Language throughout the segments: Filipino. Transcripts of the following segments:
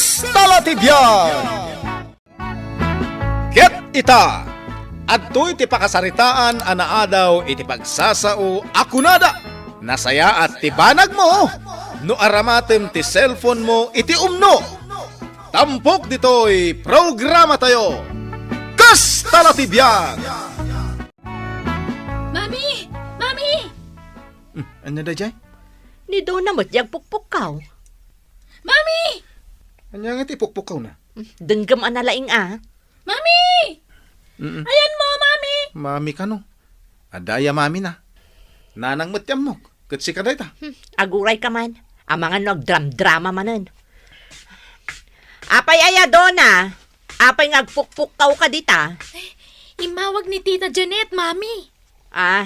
Kastalatibyan! Ket ita, adtoy ti pakasaritaan anaadaw iti pagsasao akunada. Nasaya at tibanag mo, no aramatem ti cellphone mo iti umno. Tampok ditoy programa tayo, Kastalatibyan! Mami! Mami! Anya da jay? Ni doon na mo't pukpukaw. Mami! Anya nga ti pukpukaw na? Denggam analaing Mami! Ayan mo, Mami! Mami ka no? Adaya mami na. Nanang matyam mo, kat si kaday ta. Aguray ka man. Ang mga nagdram-drama manan. Apay aya dona. Apay ngagpukpukaw ka dita. Imawag ni Tita Janet, Mami.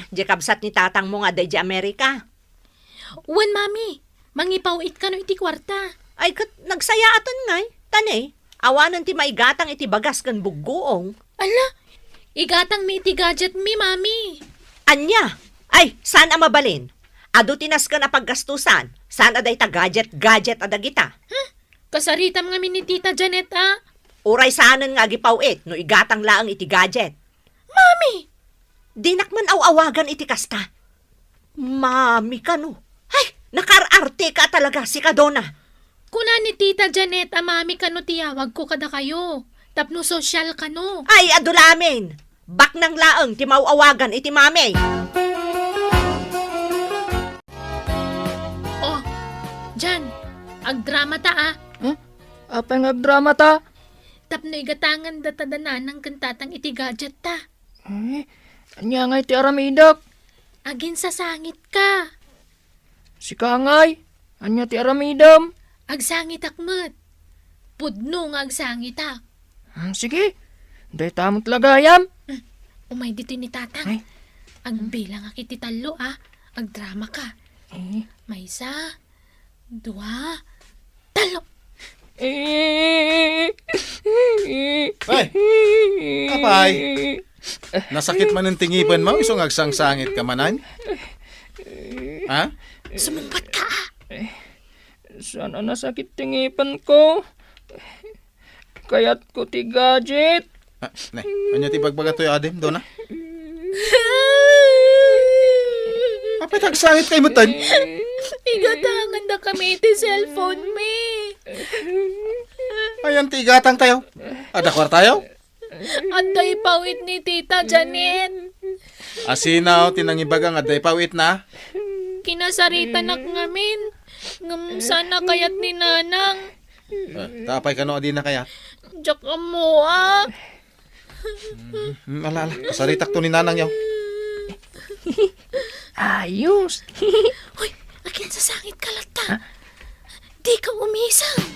Di kabsat ni tatang mo nga day di Amerika. Uwan, Mami. Mangipawit ka no iti kwarta. Ay kat nagsaya aton ngay. Tanay, awanan ti maigatang iti bagas kan buguong. Ala, igatang mi iti gadget mi, Mami. Anya? Ay, saan ang mabalin? Ado tinas ka na paggastusan. Saan aday ta gadget adagita? Kasaritam nga mi ni Tita Janet, Uray saanan nga gipawit no igatang laang iti gadget. Mami! Dinakman awawagan iti kasta. Mami ka no. Ay, nakararte ka talaga si Kadona. Kuna ni Tita Janet, Mami ka no tiyawag ko kada kayo. Tapno social ka no. Ay, adulamin. Bak ng laang ti mauawagan iti mami. Oh, Jan, agdrama ta Apa nga drama ta? Tapno igatangan datadanan ng kantatang iti gadget ta. Anya nga iti aramidak. Agin sa sangit ka. Si Kangay. Anya ti aramidam. Agsangit akmet. Pudno nga agsangit ak. Sige. Day tamot lagayam. Umay dito ni tatang. Ay. Agbilang akiti talo Agdrama ka. May isa, dua, talo. Ay, kapay. Nasakit man ang tingipan mo, isong agsangsangit ka manan? Ha? Sumumpat ka Sana nasakit tingipan ko. Kayat ko ti gadget. Anya ti bagbaga to'y adem, doon na? Apit agsangit kay mutan? Igatangan na kami iti cellphone mi. Ayan ti igatang tayo. Adakwar tayo? Anday pawit ni Tita Janet. Asinaw, tinangibagang aday pawit na. Kinasaritan ak ngamin. Ngam sana kayat ni Nanang. Tapay ka no, adi na kaya. Diyak mo Alala, kasaritak to ni nanang yaw. Ayos. Hoy, akin sa sangit ka lata. Di ka umisang.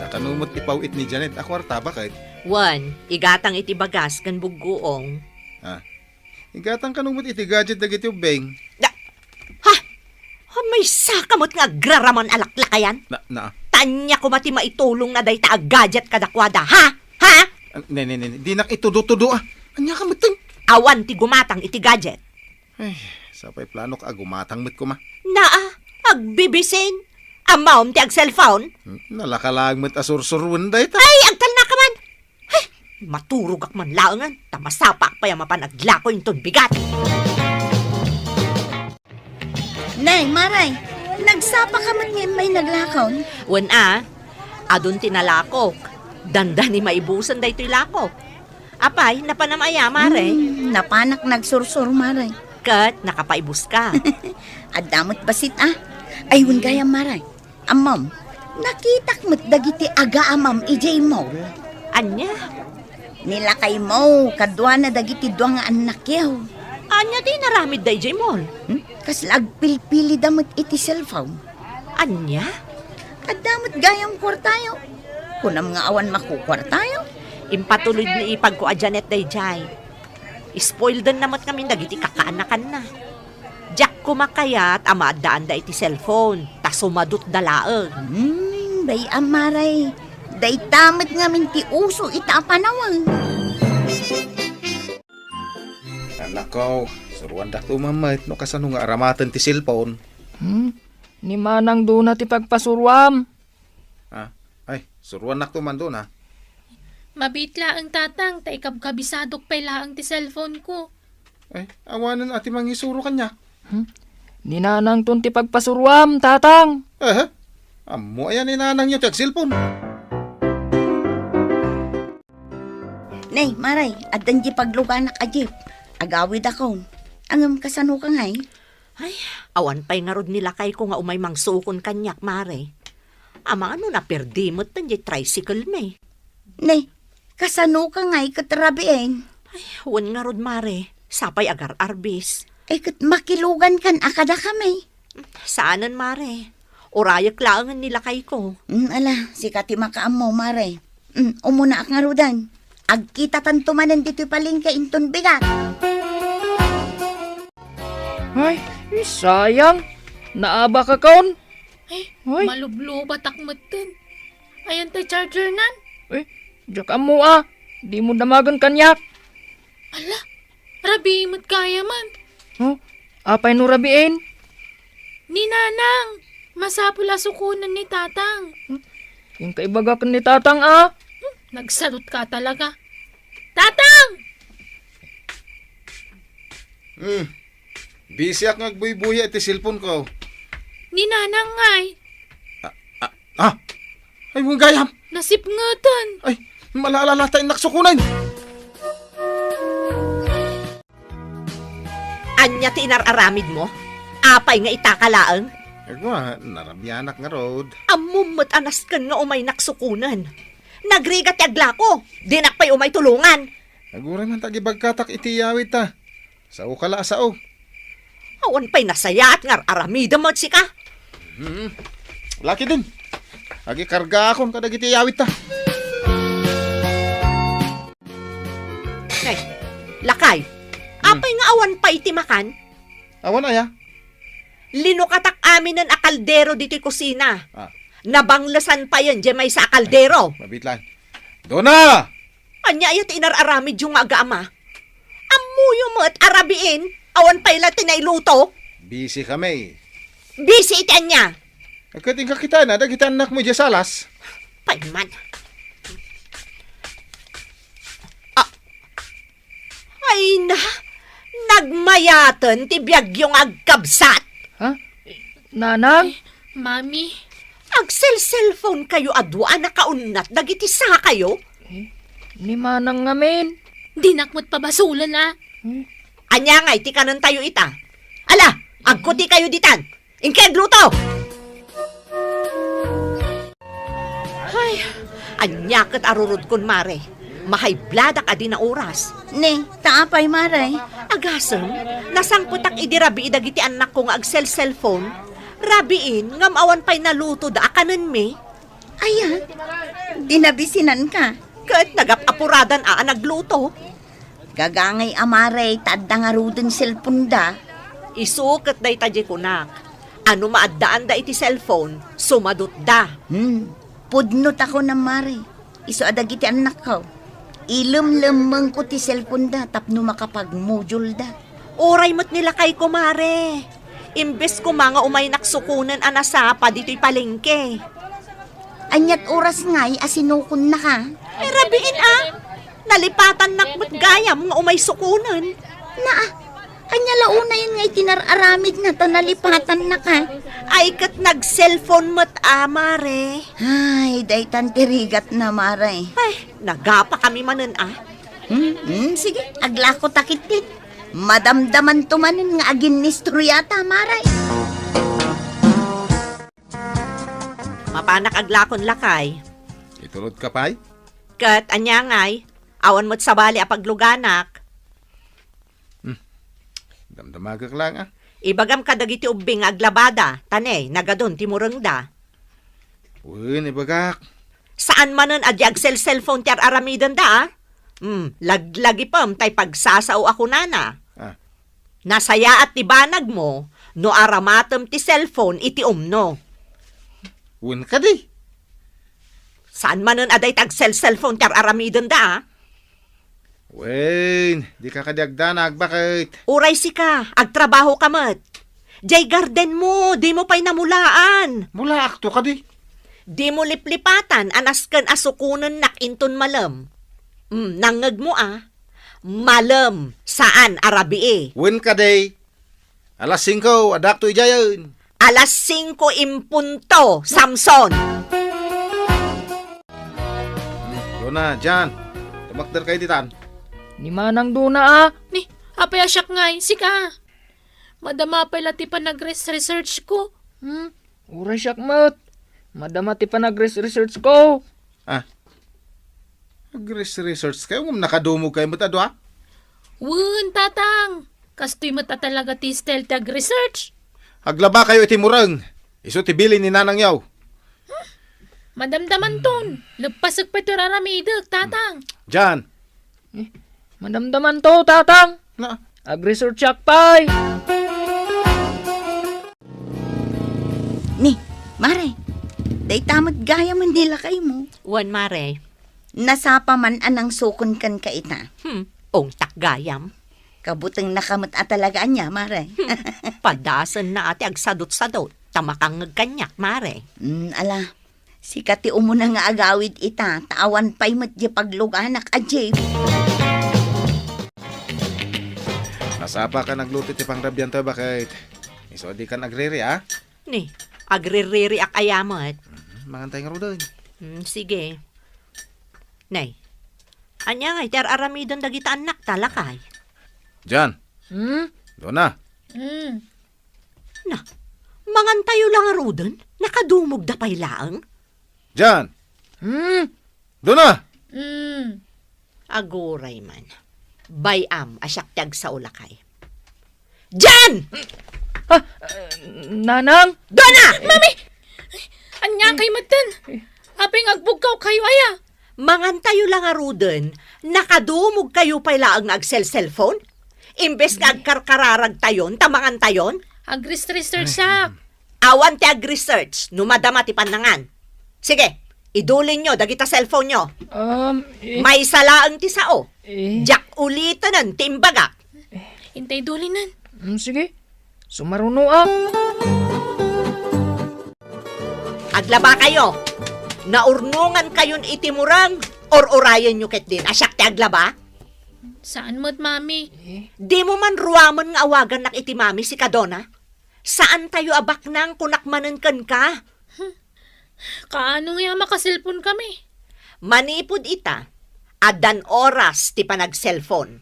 Tatanumot ipawit ni Janet, akwarta ba kahit? One, igatang iti bagas kan buguong. Igatang kanumot iti gadget dagiti ubeng. May sakamot nga agraraman alaklakayan. Na. Tanya ko mati maitulong na day ta gadget kadakwada, ha? Ne, di nak itudo-tudo Anya ka matang. Awan ti gumatang iti gadget. Ay, sapay plano ka gumatang mit ko ma. Agbibisin. Amaw ti ag cellphone. Nalakalag mit asursurwan day ta. Ay, agtal na ka man. Ay, maturog ak man laangan. Tamasapak pa yung mapanaglakoy yung bigat. Nay, Maray, nagsapa ka man ngayon may naglakaw. Wan adun tinalakok. Danda ni maibusan day to'y lakok. Apay, napanamaya, Mare. Napanak nagsursur, Maray. Kat, nakapaibus ka. Adamot basit Ayun gaya, Maray. Amam, nakitak mo't dagiti aga amam ijay mo. Anya? Nilakay mo, kadwa na dagiti dua nga anak yaw. Anya di naramid day jay mol. Kasla agpilpili damot iti cellphone. Anya? Adamot gayang kwartayo. Kunam nga awan makukwartayo. Impatulod ni ipag ko a Janet day jay. Spoiled din namat kami dagiti kakaanakan na. Jack kumakayat amadaan da iti cellphone. Tasumadot dalaag. Bay amaray. Day tamat nga minti uso ita panawang. Anak ko, suruan dak tumamait no kasano nga aramatan ti cellphone. Ni manang doon na ti pagpasurwam. Ah, ay, suruan nak to man doon ha. Mabitla ang tatang, ta ikabkabisadok pa ilaang ti cellphone ko. Ay, awanan ati mangisuro kanya. Ni nanang doon ti pagpasurwam, tatang. Amo ayan ni nanang niyo tag cellphone. Nay, maray, adan di pagluganak ajip. Agawid ako. Angam kasano ka ngay? Ay, awan pa'y nga rod nila kay ko nga umay mangsukon kanyak, mare. Ama ano na perdimot na di tricycle me. Nay, kasano ka ngay katrabiin? Ay, awan nga rod, mare. Sapay agar arbis. Kat makilugan kan akada kami. Saanan, mare? Urayak laangan nila kay ko. Ala, si kati makaam mo, maray. Umuna ak nga rodan. Agkita tantumanan dito palingka inton bigat. Ay, sayang. Naaba ka kaon. Ay, Hoy. malublo batak din. Ayan tay charger nan. Diyak mo Di mo damagan kanyak. Ala, rabi mo't kaya man. Apay no rabiin? Ni nanang, masapula sukunan ni tatang. Yung kaibagakan ni tatang Nagsalot ka talaga. Tatang! Busy ak ngagbuy-buya iti cellphone ko. Ni nanang ngay, Ay, mong gayam. nasipngatan. Ay, malaalala tayo naksukunan. Anya ti inararamid mo? Apay nga itakalaang? Agwa, narabyanak nga road. Amumot anas kan nga umay naksukunan. Nagrigat yagla ko. Dinakpay umay tulungan. Aguray man tagibagkatak iti yawit ta. Sao kala sao. Awan pa'y nasaya at nga aramida mo si ka. Laki din. Agi karga akon kadag iti yawit ta. Ay, lakay. Apay nga awan pa itimakan. Awan aya. Linukatak amin ng akaldero dito'y kusina. Ah, Nabanglasan pa yan, may sa akaldero. mabitlan. Dona! Anya ayat inararamid yung aga-ama. Amuyo mo at arabiin, awan pa ila tinailuto. Busy kami. Busy iti anya. Agkating kakita na, dagitan anak mo dyan salas. Paiman. Ah. Ay na, nagmayatan ti biyag yung agkabsat. Nanang? Mami, Agsel-cellphone kayo adwa nakaunat, dagiti sa kayo. Ni manang ngamin. dinakmot pa basulan na. Anya nga, iti kanan tayo ita. Ala, agkuti kayo ditan. Ingkeg luto! Ay, anya kat arurod kun mare. Mahaybladak adi na oras. Ne, taapay maray. Agasem, nasangputak idirabi idagiti anak ko nga agsel-cellphone. Rabiin, ngam awan pa'y naluto da akanan me. Ayan, dinabisinan ka. Kat nagapapuradan nagluto. Gagangay amaray, tadda nga rudin cellphone da. Isukat da itaji kunak. Ano maaddaan da iti cellphone, sumadot da. Pudnot ako na mare. Iso adagiti anak ko. Ilum-lumang ko ti cellphone da, tapno makapag-module da. Oray mo't nila kay kumare. Imbes ko mga umay naksukunan anasapa dito'y palengke. Anyat oras nga'y asinukon na ka. Rabiin nalipatan nakmat gaya mga umay sukunan. Anya launa yun nga'y tinararamid na to nalipatan na ka. Ay kat nag-cellphone mo't mare. Ay, daytan tirigat na maray. Ay, nagapa kami manan Sige, agla ko takitit. Madamdaman tumanin nga agin nistoryata maray. Mapanak aglakon lakay. Itulod ka pa'y? Kat anyangay, awan mo't sabali apagluganak. Damdamagak lang Ibagam kadagiti ubing aglabada, tanay, nagadon timureng da. Uy, ibagak. Saan manan adi agsel-cellphone ti aramidan da laglagi pam tay pagsasao ako nana. Nasaya at tibanag mo, no aramatem ti cellphone iti umno. Uwan ka di. Saan manan aday tag cellphone ti aramidan da Wayne, di ka kadiagdanag, bakit? Uray si ka, agtrabaho ka mat. Jay garden mo, di mo pa'y namulaan. Mula akto ka di. Di mo liplipatan, anaskan asukunan nakinton malam. Nangag mo Malam, saan arabi Wen ka day. Alas 5, adak to ijayan. Alas 5:00, Samson. Doon na, Jan. Tumakder kayo ditan. Ni manang duna Ni, apay asyak ngay, sika. Madama pala ti pa nag-research ko. Uray siyak mat. Madama ti pa nag-research ko. Mag-research kayo, nakadumog kayo mo tado ha? Wun, tatang. Kastoy mata talaga ti Stel tag-research. Haglaba kayo itimurang. Iso tibili ni nanang yaw. Madamdaman ton. Lagpasag pa ito raramidag, tatang. Jan. Madamdaman to, tatang. Na, Ag-research siyak pa'y. Ni, Mare, day tamat gaya man nila kayo mo. Wan mare. Nasapa man anang sukon kan ka ita. Ong takgayam. Kabutang nakamot at talagaan niya, Mare. Padasan na ati agsadot-sadot. Tamakang kanyak, mare. Ala, si kati umuna nga agawid ita, taawan pa'y matya pagluganak ajay. nasapa ka nagluto ti pangrabyan to bakit? Iso di ka nagriri ha? Ni, agririri ak ayamat. Mangantay nga ro doon. Sige. Nay, anya nga, iter aramidon dagita anak talakay. Jan. Doon na. Na, mangantayo lang arudon, nakadumog da pay laang. Jan. Doon na. Aguray man. Bayam, asyak tiyag sa ulakay. Jan! Nanang? Dona! Anya kay matan. Aping agbugkaw kayo aya. Mangantayo lang arudon, nakadumog kayo pay laang nag-cellphone? Imbes nga agkarkararag tayon, tamangan tayon? Agris-research sa. Awan ti ag-research, numadama ti panangan. Sige, idulin nyo, dagita cellphone nyo. May salaang ti sao. Jak ulitanan, timbaga. Hintay dulinan. Sige. Sumaruno ak. Aglaba kayo. Naurnungan kayon itimurang, or orayan nyo ket din. Asyak ti aglaba? Saan mo't, mami? Di mo man ruamon nga awagan nak itimami si Kadona? Saan tayo abak nang kunakmanan kan ka? Kaano nga makasilpon kami? Manipod ita, adan oras ti panag-cellphone.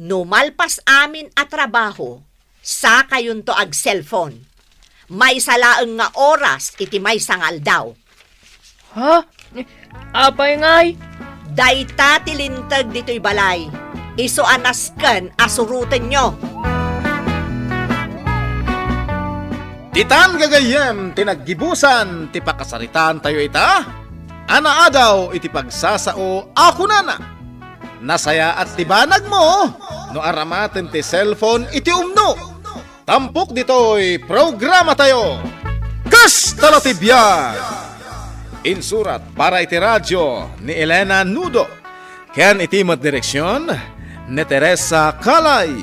Numalpas amin at trabaho, sa kayon to ag-cellphone. May salaang nga oras iti may sangal daw. Ha? Apay ngay? Dayta tilintag dito'y balay. Iso anasken asurutan nyo. Titan gagayem, tinaggibusan, ti pakasaritaan tayo ita. Ana adaw, iti pagsasao, ako nana. Nasaya at tibanag mo, no aramaten ti cellphone, iti umno. Tampok dito'y programa tayo. Kas talatibyan! Insurat para iti radyo ni Elena Nudo. Ken iti direksyon ni Teresa Kalay.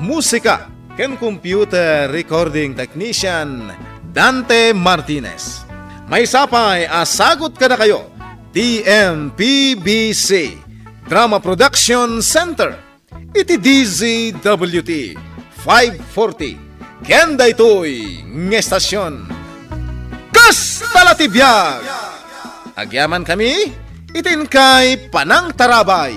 Musika ken computer recording technician Dante Martinez. May sapay asagot ka na kayo. TMPBC Drama Production Center. Iti DZWT 540. Ken daytoy ng estasyon. Kas talatibyan! Agyaman kami, itin kay Panang Tarabay.